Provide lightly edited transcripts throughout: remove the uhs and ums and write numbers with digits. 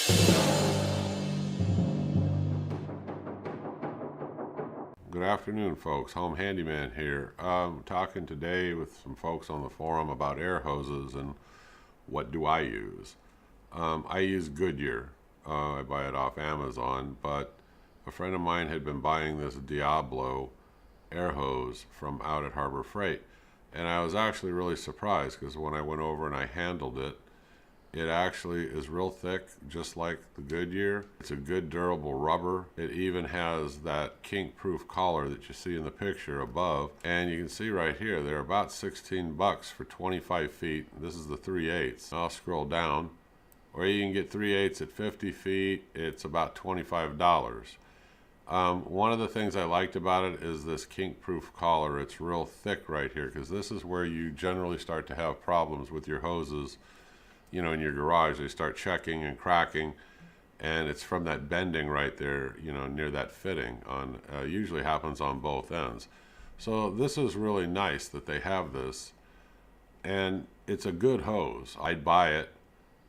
Good afternoon, folks. Home Handyman here. I'm talking today with some folks on the forum about air hoses and what do I use. I use Goodyear. I buy it off Amazon, but a friend of mine had been buying this Diablo air hose from out at Harbor Freight, and I was actually really surprised because when I went over and I handled it, it actually is real thick, just like the Goodyear. It's a good durable rubber. It even has that kink-proof collar that you see in the picture above. And you can see right here, they're about 16 bucks for 25 feet. This is the 3/8. I'll scroll down. Or you can get 3/8 at 50 feet. It's about $25. One of the things I liked about it is this kink-proof collar. It's real thick right here because this is where you generally start to have problems with your hoses. You know, in your garage, they start checking and cracking, and it's from that bending right there, you know, near that fitting on, usually happens on both ends. So this is really nice that they have this, and it's a good hose. I'd buy it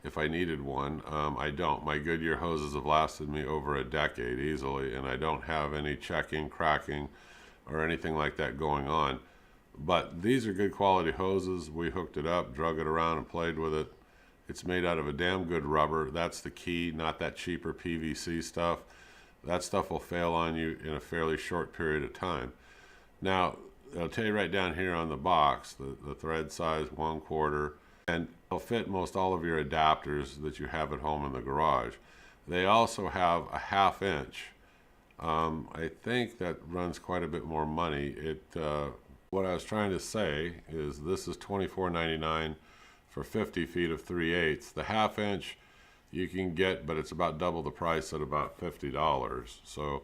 if I needed one. I don't. My Goodyear hoses have lasted me over a decade easily, and I don't have any checking, cracking, or anything like that going on. But these are good quality hoses. We hooked it up, drug it around, and played with it. It's made out of a damn good rubber. That's the key, not that cheaper PVC stuff. That stuff will fail on you in a fairly short period of time. Now, I'll tell you right down here on the box, the thread size 1/4, and it'll fit most all of your adapters that you have at home in the garage. They also have a 1/2 inch. I think that runs quite a bit more money. What I was trying to say is this is $24.99 for 50 feet of 3/8. The 1/2 inch you can get, but it's about double the price at about $50. So,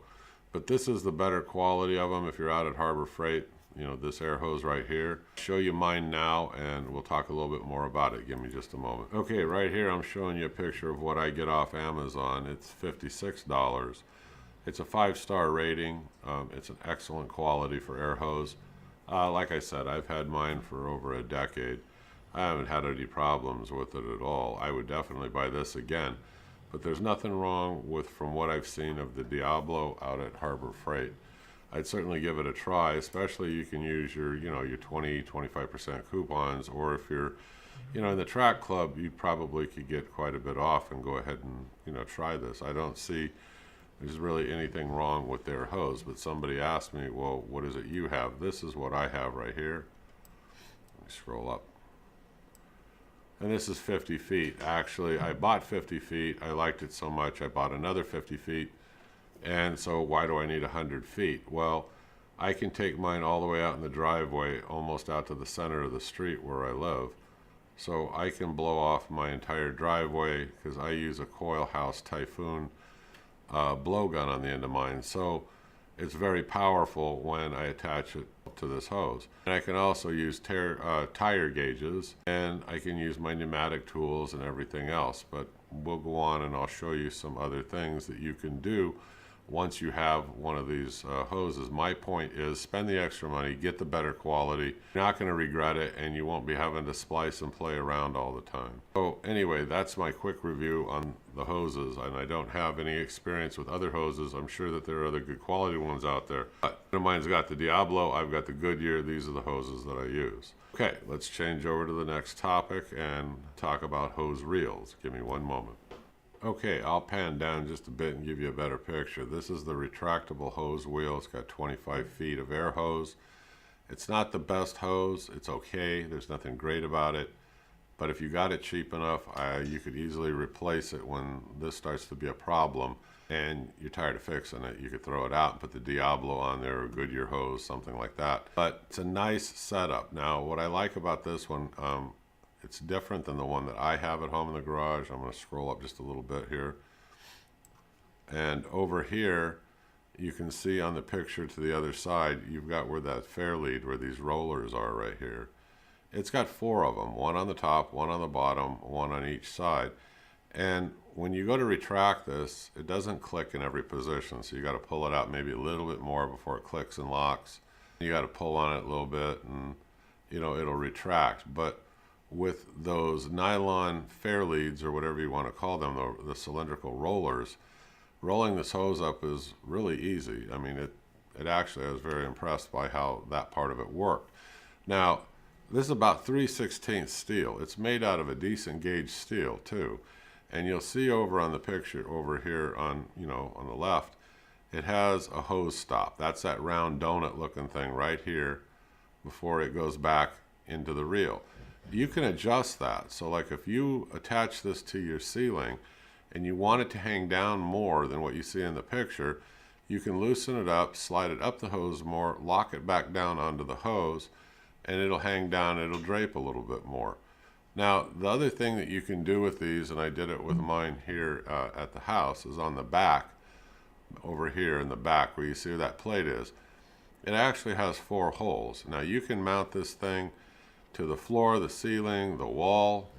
but this is the better quality of them if you're out at Harbor Freight. You know, this air hose right here. I'll show you mine now, and we'll talk a little bit more about it. Give me just a moment. Okay, right here I'm showing you a picture of what I get off Amazon. It's $56. It's a 5-star rating. It's an excellent quality for air hose. Like I said, I've had mine for over a decade. I haven't had any problems with it at all. I would definitely buy this again. But there's nothing wrong with, from what I've seen of the Diablo out at Harbor Freight. I'd certainly give it a try, especially you can use your, you know, your 20-25% coupons, or if you're, you know, in the track club, you probably could get quite a bit off and go ahead and, you know, try this. I don't see there's really anything wrong with their hose, but somebody asked me, well, what is it you have? This is what I have right here. Let me scroll up. And this is 50 feet. Actually, I bought 50 feet. I liked it so much, I bought another 50 feet. And so why do I need 100 feet? Well, I can take mine all the way out in the driveway, almost out to the center of the street where I live. So I can blow off my entire driveway because I use a Coil House Typhoon blowgun on the end of mine. So it's very powerful when I attach it to this hose. And I can also use tire gauges, and I can use my pneumatic tools and everything else. But we'll go on and I'll show you some other things that you can do once you have one of these hoses. My point is, spend the extra money, get the better quality. You're not going to regret it, and you won't be having to splice and play around all the time. So anyway, that's my quick review on the hoses, and I don't have any experience with other hoses. I'm sure that there are other good quality ones out there. But mine's got the Diablo, I've got the Goodyear. These are the hoses that I use. Okay, let's change over to the next topic and talk about hose reels. Give me one moment. Okay, I'll pan down just a bit and give you a better picture. This is the retractable hose wheel. It's got 25 feet of air hose. It's not the best hose. It's okay. There's nothing great about it. But if you got it cheap enough, you could easily replace it when this starts to be a problem and you're tired of fixing it. You could throw it out and put the Diablo on there, or Goodyear hose, something like that. But it's a nice setup. Now, what I like about this one, it's different than the one that I have at home in the garage. I'm going to scroll up just a little bit here. And over here, you can see on the picture to the other side, you've got where that fair lead, where these rollers are right here. It's got 4 of them, one on the top, one on the bottom, one on each side. And when you go to retract this, it doesn't click in every position. So you got to pull it out maybe a little bit more before it clicks and locks. You got to pull on it a little bit and, you know, it'll retract. But with those nylon fair leads, or whatever you want to call them, the cylindrical rollers, rolling this hose up is really easy. I mean, it actually, I was very impressed by how that part of it worked. Now, this is about 3/16 steel. It's made out of a decent gauge steel too. And you'll see over on the picture over here on, on the left, it has a hose stop. That's that round donut looking thing right here before it goes back into the reel. You can adjust that. So like if you attach this to your ceiling and you want it to hang down more than what you see in the picture, you can loosen it up, slide it up the hose more, lock it back down onto the hose, and it'll hang down, it'll drape a little bit more. Now, the other thing that you can do with these, and I did it with mine here at the house, is on the back, over here in the back where you see where that plate is. It actually has 4 holes. Now, you can mount this thing to the floor, the ceiling, the wall.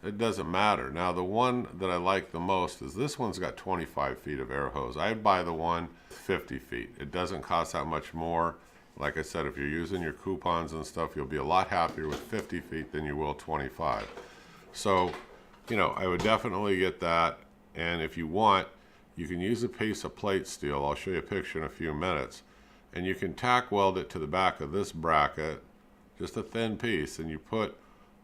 It doesn't matter. Now, the one that I like the most is this one's got 25 feet of air hose. I'd buy the one 50 feet. It doesn't cost that much more. Like I said, if you're using your coupons and stuff, you'll be a lot happier with 50 feet than you will 25. So, I would definitely get that. And if you want, you can use a piece of plate steel. I'll show you a picture in a few minutes. And you can tack weld it to the back of this bracket, just a thin piece, and you put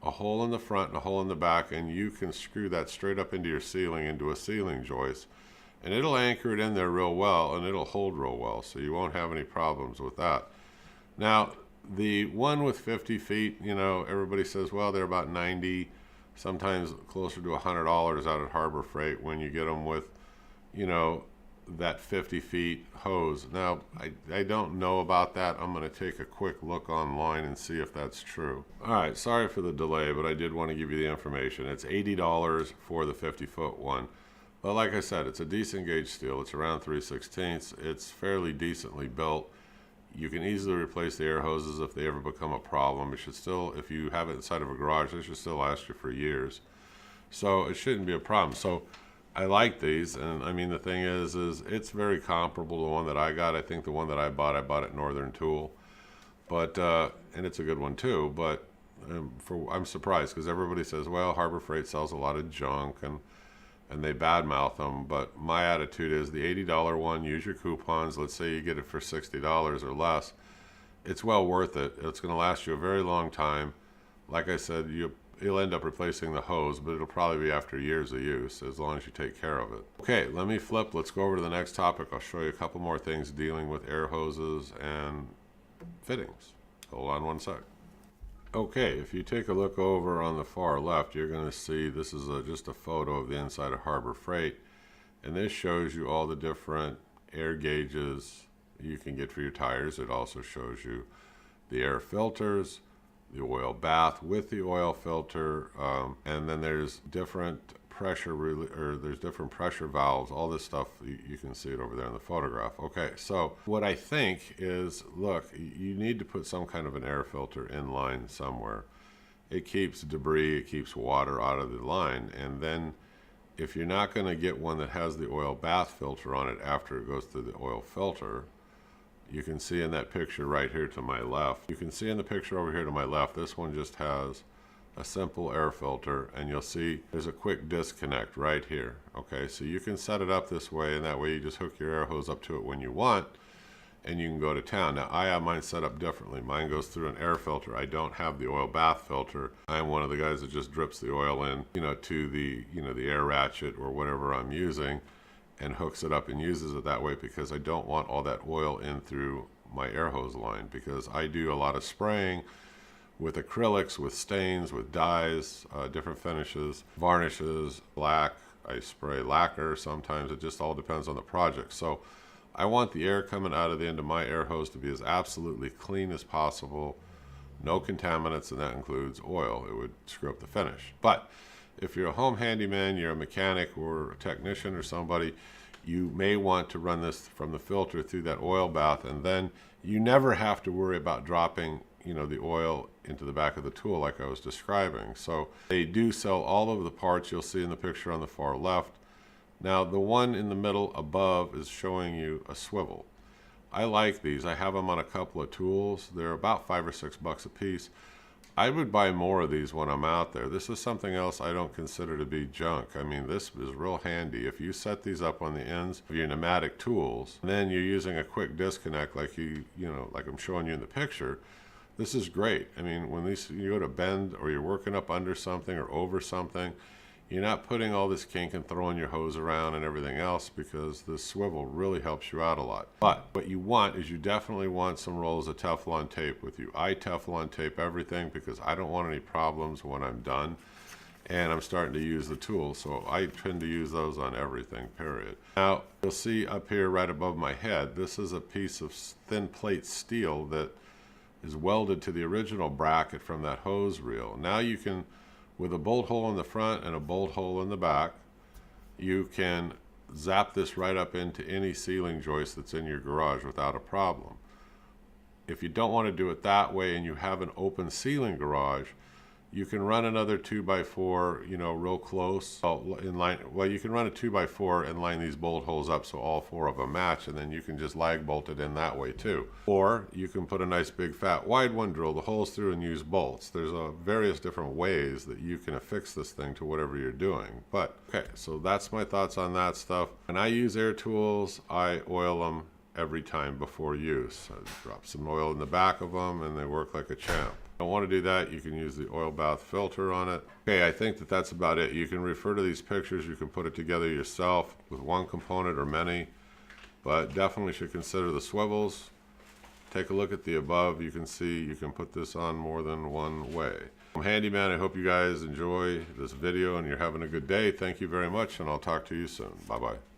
a hole in the front and a hole in the back, and you can screw that straight up into your ceiling, into a ceiling joist. And it'll anchor it in there real well, and it'll hold real well, so you won't have any problems with that. Now, the one with 50 feet, everybody says, well, they're about 90, sometimes closer to $100 out at Harbor Freight when you get them with, that 50 feet hose. Now, I don't know about that. I'm going to take a quick look online and see if that's true. All right, sorry for the delay, but I did want to give you the information. It's $80 for the 50-foot one. But like I said, it's a decent gauge steel. It's around 3/16. It's fairly decently built. You can easily replace the air hoses if they ever become a problem. It should still, if you have it inside of a garage, it should still last you for years. So it shouldn't be a problem. So I like these, and I mean, the thing is it's very comparable to the one that I got. I think the one that I bought at Northern Tool, but and it's a good one too. But I'm surprised because everybody says, well, Harbor Freight sells a lot of junk, and they badmouth them. But my attitude is the $80 one, use your coupons. Let's say you get it for $60 or less. It's well worth it. It's going to last you a very long time. Like I said, you'll end up replacing the hose, but it'll probably be after years of use as long as you take care of it. Okay, let me flip. Let's go over to the next topic. I'll show you a couple more things dealing with air hoses and fittings. Hold on one sec. Okay, if you take a look over on the far left, you're going to see this is just a photo of the inside of Harbor Freight, and this shows you all the different air gauges you can get for your tires. It also shows you the air filters, the oil bath with the oil filter, and then there's different there's different pressure valves, all this stuff. You can see it over there in the photograph. Okay, so what I think is, look, you need to put some kind of an air filter in line somewhere. It keeps debris, it keeps water out of the line, and then if you're not going to get one that has the oil bath filter on it after it goes through the oil filter, you can see in that picture right here to my left. You can see in the picture over here to my left, this one just has a simple air filter, and you'll see there's a quick disconnect right here. Okay, so you can set it up this way, and that way you just hook your air hose up to it when you want, and you can go to town. Now, I have mine set up differently. Mine goes through an air filter. I don't have the oil bath filter. I'm one of the guys that just drips the oil in, to the, the air ratchet or whatever I'm using, and hooks it up and uses it that way, because I don't want all that oil in through my air hose line, because I do a lot of spraying with acrylics, with stains, with dyes, different finishes, varnishes, black. I spray lacquer sometimes. It just all depends on the project. So I want the air coming out of the end of my air hose to be as absolutely clean as possible. No contaminants, and that includes oil. It would screw up the finish. But if you're a home handyman, you're a mechanic or a technician or somebody, you may want to run this from the filter through that oil bath, and then you never have to worry about dropping the oil into the back of the tool like I was describing. So they do sell all of the parts you'll see in the picture on the far left. Now, the one in the middle above is showing you a swivel. I like these. I have them on a couple of tools. They're about $5 or $6 a piece. I would buy more of these when I'm out there. This is something else I don't consider to be junk. I mean, this is real handy. If you set these up on the ends of your pneumatic tools, and then you're using a quick disconnect like like I'm showing you in the picture, this is great. I mean, when you go to bend or you're working up under something or over something, you're not putting all this kink and throwing your hose around and everything else, because this swivel really helps you out a lot. But what you want is, you definitely want some rolls of Teflon tape with you. I Teflon tape everything because I don't want any problems when I'm done and I'm starting to use the tool. So I tend to use those on everything, period. Now, you'll see up here right above my head, this is a piece of thin plate steel that is welded to the original bracket from that hose reel. Now you can, with a bolt hole in the front and a bolt hole in the back, you can zap this right up into any ceiling joist that's in your garage without a problem. If you don't want to do it that way and you have an open ceiling garage, you can run another 2x4, real close in line. Well, you can run a 2x4 and line these bolt holes up so all 4 of them match, and then you can just lag bolt it in that way too. Or you can put a nice big fat wide one, drill the holes through, and use bolts. There's various different ways that you can affix this thing to whatever you're doing. But okay, so that's my thoughts on that stuff. When I use air tools, I oil them every time before use. I drop some oil in the back of them and they work like a champ. Don't want to do that, you can use the oil bath filter on it. Okay, I think that's about it. You can refer to these pictures, you can put it together yourself with one component or many, but definitely should consider the swivels. Take a look at the above. You can see you can put this on more than one way. I'm Handyman. I hope you guys enjoy this video and you're having a good day. Thank you very much, and I'll talk to you soon. Bye-bye.